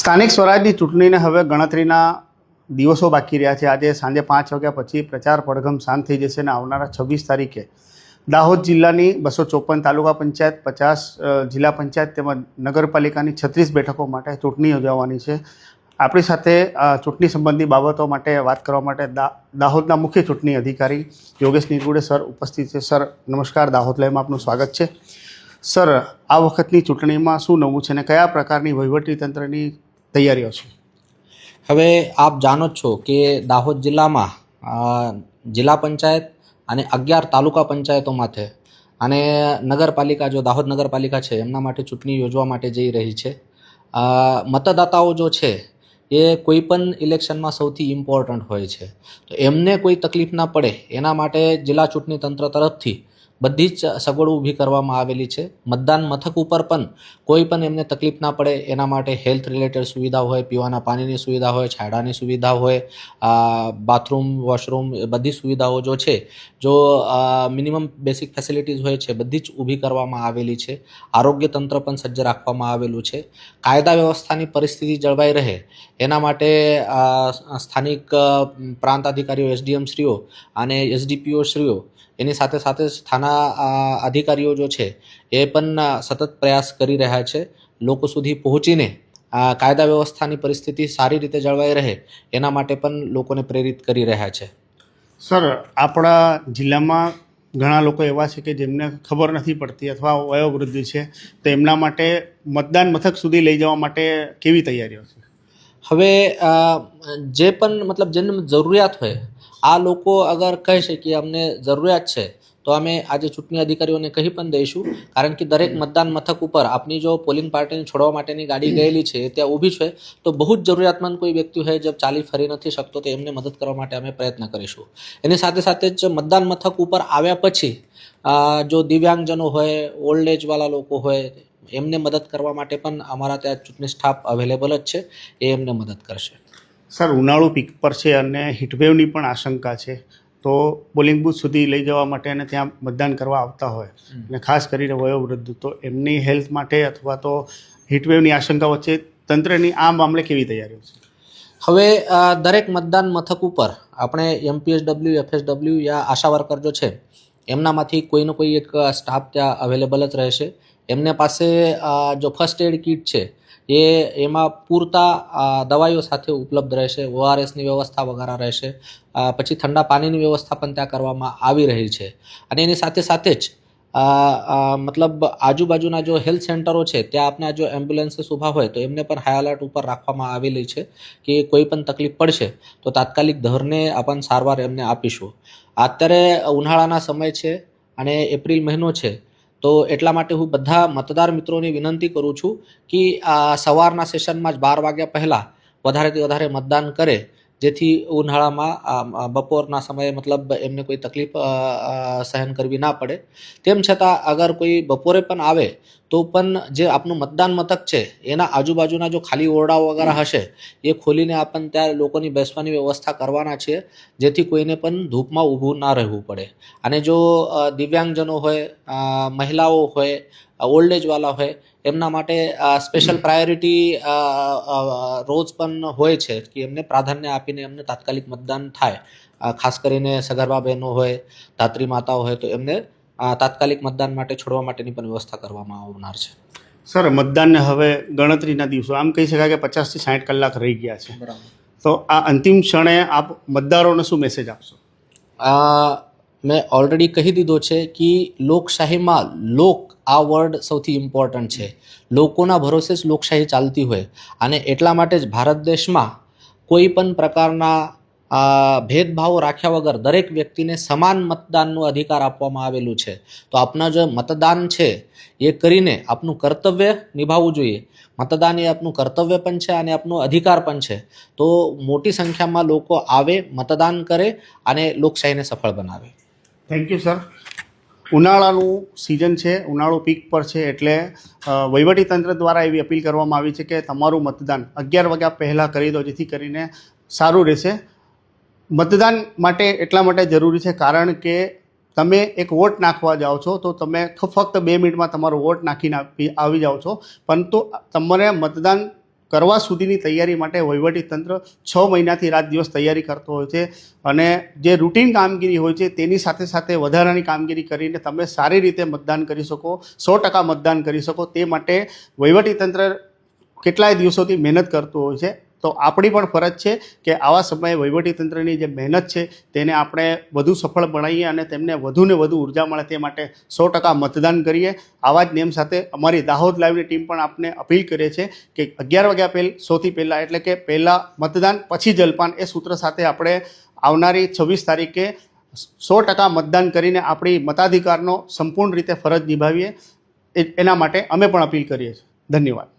સ્થાનિક સ્વરાજની ચૂંટણીને હવે ગણતરીના દિવસો બાકી રહ્યા છે. આજે સાંજે 5 વાગ્યા પછી પ્રચાર પડઘમ શાંત થઈ જશે અને આવનારા 26 તારીખે દાહોદ જિલ્લાની 254 તાલુકા પંચાયત, 50 જિલ્લા પંચાયત તેમજ નગરપાલિકાની 36 બેઠકો માટે ચૂંટણી યોજાવાની છે. આપણી સાથે ચૂંટણી સંબંધી બાબતો માટે વાત કરવા માટે દાહોદના મુખ્ય ચૂંટણી અધિકારી યોગેશ નિરગુડે સર ઉપસ્થિત છે. સર નમસ્કાર, દાહોદ લાઈવમાં આપનું સ્વાગત છે. સર, આ વખતની ચૂંટણીમાં શું નવું છે અને કયા પ્રકારની વહીવટીતંત્રની તૈયારીઓ છે? હવે આપ જાણો જ છો કે દાહોદ જિલ્લામાં જિલ્લા પંચાયત અને 11 તાલુકા પંચાયતોમાંથી અને નગરપાલિકા, જો દાહોદ નગરપાલિકા છે એમના માટે ચૂંટણી યોજવા માટે જઈ રહી છે. મતદાતાઓ જો છે એ કોઈ પણ ઇલેક્શનમાં સૌથી ઇમ્પોર્ટન્ટ હોય છે, તો એમને કોઈ તકલીફ ના પડે એના માટે જિલ્લા ચૂંટણી તંત્ર તરફથી બધી જ સગવડો ઊભી કરવામાં આવેલી છે. મતદાન મથક ઉપર પણ કોઈ પણ એમને તકલીફ ના પડે એના માટે હેલ્થ રિલેટેડ સુવિધા હોય, પીવાના પાણીની સુવિધા હોય, છાંયડાની સુવિધા હોય, બાથરૂમ, વોશરૂમ, બધી સુવિધાઓ જો છે, જો મિનિમમ બેસિક ફેસિલિટીઝ હોય છે બધી જ ઊભી કરવામાં આવેલી છે. આરોગ્ય તંત્ર પણ સજ્જ રાખવામાં આવેલું છે. કાયદા વ્યવસ્થાની પરિસ્થિતિ જળવાઈ રહે એના માટે સ્થાનિક પ્રાંત અધિકારીઓ, એસડીએમ શ્રીઓ અને એસડીપીઓ શ્રીઓ એની સાથે સાથે સ્થાના અધિકારીઓ જો છે એ પણ સતત પ્રયાસ કરી રહ્યા છે લોકો સુધી પહોંચીને કાયદા વ્યવસ્થાની પરિસ્થિતિ સારી રીતે જળવાઈ રહે એના માટે પણ લોકોને પ્રેરિત કરી રહ્યા છે. સર, આપણા જિલ્લામાં ઘણા લોકો એવા છે કે જેમને ખબર નથી પડતી અથવા વયોવૃદ્ધ છે, તો એમના માટે મતદાન મથક સુધી લઈ જવા માટે કેવી તૈયારીઓ છે? હવે જે પણ જેને જરૂરિયાત હોય, આ લોકો અગર કહે છે કે અમને જરૂરિયાત છે તો અમે આજે ચૂંટણી અધિકારીઓને કહી પણ દઈશું, કારણ કે દરેક મતદાન મથક ઉપર આપની જો પોલિંગ પાર્ટીને છોડવા માટેની ગાડી ગયેલી છે ત્યાં ઊભી છે, તો બહુ જ જરૂરિયાતમંદ કોઈ વ્યક્તિ હોય જે ચાલી ફરી નથી શકતો, તો એમને મદદ કરવા માટે અમે પ્રયત્ન કરીશું. એની સાથે સાથે જ મતદાન મથક ઉપર આવ્યા પછી જો દિવ્યાંગજનો હોય, ઓલ્ડ એજવાળા લોકો હોય, એમને મદદ કરવા માટે પણ અમારા ત્યાં ચૂંટણી સ્ટાફ અવેલેબલ જ છે, એ એમને મદદ કરશે. સર, ઉનાળુ પીક પર છે અને હીટવેવની પણ આશંકા છે, તો પોલિંગ બૂથ સુધી લઈ જવા માટે અને ત્યાં મતદાન કરવા આવતા હોય અને ખાસ કરીને વયોવૃદ્ધ, તો એમની હેલ્થ માટે અથવા તો હીટવેવની આશંકા વચ્ચે તંત્રની આ મામલે કેવી તૈયારીઓ છે? હવે દરેક મતદાન મથક ઉપર આપણે એમપીએસડબલ્યુ, એફએસડબલ્યુ યા આશા વર્કર જો છે એમનામાંથી કોઈનો કોઈ એક સ્ટાફ ત્યાં અવેલેબલ જ રહેશે. એમને પાસે જો ફર્સ્ટ એડ કિટ છે એમાં પૂરતા દવાઈઓ સાથે ઉપલબ્ધ રહેશે, ઓઆરએસની વ્યવસ્થા વગેરે રહેશે. પછી ઠંડા પાણીની વ્યવસ્થા પણ ત્યાં કરવામાં આવી રહી છે. અને એની સાથે સાથે જ આજુબાજુના જો હેલ્થ સેન્ટરો છે ત્યાં આપણા જો એમ્બ્યુલન્સીસ ઊભા હોય તો એમને પણ હાઈ એલર્ટ ઉપર રાખવામાં આવેલી છે કે કોઈ પણ તકલીફ પડશે તો તાત્કાલિક ધોરણે આપણ સારવાર એમને આપીશું. અત્યારે ઉનાળાના સમય છે અને એપ્રિલ મહિનો છે, તો એટલા માટે હું બધા મતદાર મિત્રોને વિનંતી કરું છું કે સવારના સેશનમાં જ 12 વાગ્યા પહેલાં વધારેથી વધારે મતદાન કરે, જેથી ઉનાળામાં બપોરના સમયે એમને કોઈ તકલીફ સહન કરવી ના પડે. તેમ છતાં અગર કોઈ બપોરે પણ આવે તો પણ જે આપનું મતદાન મથક છે એના આજુબાજુના જો ખાલી ઓરડાઓ વગેરે હશે એ ખોલીને આપણને ત્યાં લોકોની બેસવાની વ્યવસ્થા કરવાના છે, જેથી કોઈને પણ ધૂપમાં ઊભું ના રહેવું પડે. અને જો દિવ્યાંગજનો હોય, મહિલાઓ હોય, ઓલ્ડ એજવાળા હોય, એમના માટે સ્પેશિયલ પ્રાયોરિટી રોજ પણ હોય છે કે એમને પ્રાધાન્ય આપીને એમને તાત્કાલિક મતદાન થાય. ખાસ કરીને સગર્ભા બહેનો હોય, ધાત્રી માતાઓ હોય, તો એમને તાત્કાલિક મતદાન માટે છોડવા માટેની પણ વ્યવસ્થા કરવામાં આવનાર છે. સર, મતદાનને હવે ગણતરીના દિવસો, આમ કહી શકાય કે 50 થી 60 કલાક રહી ગયા છે, બરાબર. તો આ અંતિમ ક્ષણે આપ મતદારોને શું મેસેજ આપશો? મેં ઓલરેડી કહી દીધો છે કે લોકશાહીમાં આ વર્ડ સૌથી ઇમ્પોર્ટન્ટ છે. લોકોના ભરોસે જ લોકશાહી ચાલતી હોય, અને એટલા માટે જ ભારત દેશમાં કોઈ પણ પ્રકારના ભેદભાવ રાખ્યા વગર દરેક વ્યક્તિને સમાન મતદાનનો અધિકાર આપવામાં આવેલું છે. તો આપના જે મતદાન છે એ કરીને આપનું કર્તવ્ય નિભાવવું જોઈએ. મતદાન એ આપનું કર્તવ્ય પણ છે અને આપનો અધિકાર પણ છે. તો મોટી સંખ્યામાં લોકો આવે, મતદાન કરે અને લોકશાહીને સફળ બનાવે. Thank you sir. ઉનાળાનું સિઝન છે, ઉનાળુ પીક પર છે, એટલે વહીવટીતંત્ર દ્વારા એવી અપીલ કરવામાં આવી છે કે તમારું મતદાન 11 વાગ્યા પહેલાં કરી દો, જેથી કરીને સારું રહેશે. મતદાન માટે એટલા માટે જરૂરી છે કારણ કે તમે એક વોટ નાખવા જાઓ છો તો તમે ફક્ત 2 મિનિટમાં તમારો વોટ નાખીને આવી જાઓ છો, પરંતુ તમારે મતદાન કરવા સુધીની તૈયારી માટે વહીવટીતંત્ર 6 મહિનાથી રાત દિવસ તૈયારી કરતો હોય છે અને જે રૂટીન કામગીરી હોય છે તેની સાથે સાથે વધારાની કામગીરી કરીને તમે સારી રીતે મતદાન કરી શકો, 100% મતદાન કરી શકો તે માટે વહીવટીતંત્ર કેટલાય દિવસોથી મહેનત કરતું હોય છે. તો આપણી પણ ફરજ છે કે આવા સમયે વહીવટીતંત્રની જે મહેનત છે તેને આપણે વધુ સફળ બનાવીએ અને તેમને વધુને વધુ ઉર્જા મળે તે માટે 100% મતદાન કરીએ. આવા જ નિયમ સાથે અમારી દાહોદ લાઈવની ટીમ પણ આપને અપીલ કરે છે કે 11 વાગ્યા સૌથી પહેલાં એટલે કે પહેલાં મતદાન પછી જલપાન એ સૂત્ર સાથે આપણે આવનારી 26 તારીખે 100% મતદાન કરીને આપણી મતાધિકારનો સંપૂર્ણ રીતે ફરજ નિભાવીએ એના માટે અમે પણ અપીલ કરીએ છીએ. ધન્યવાદ.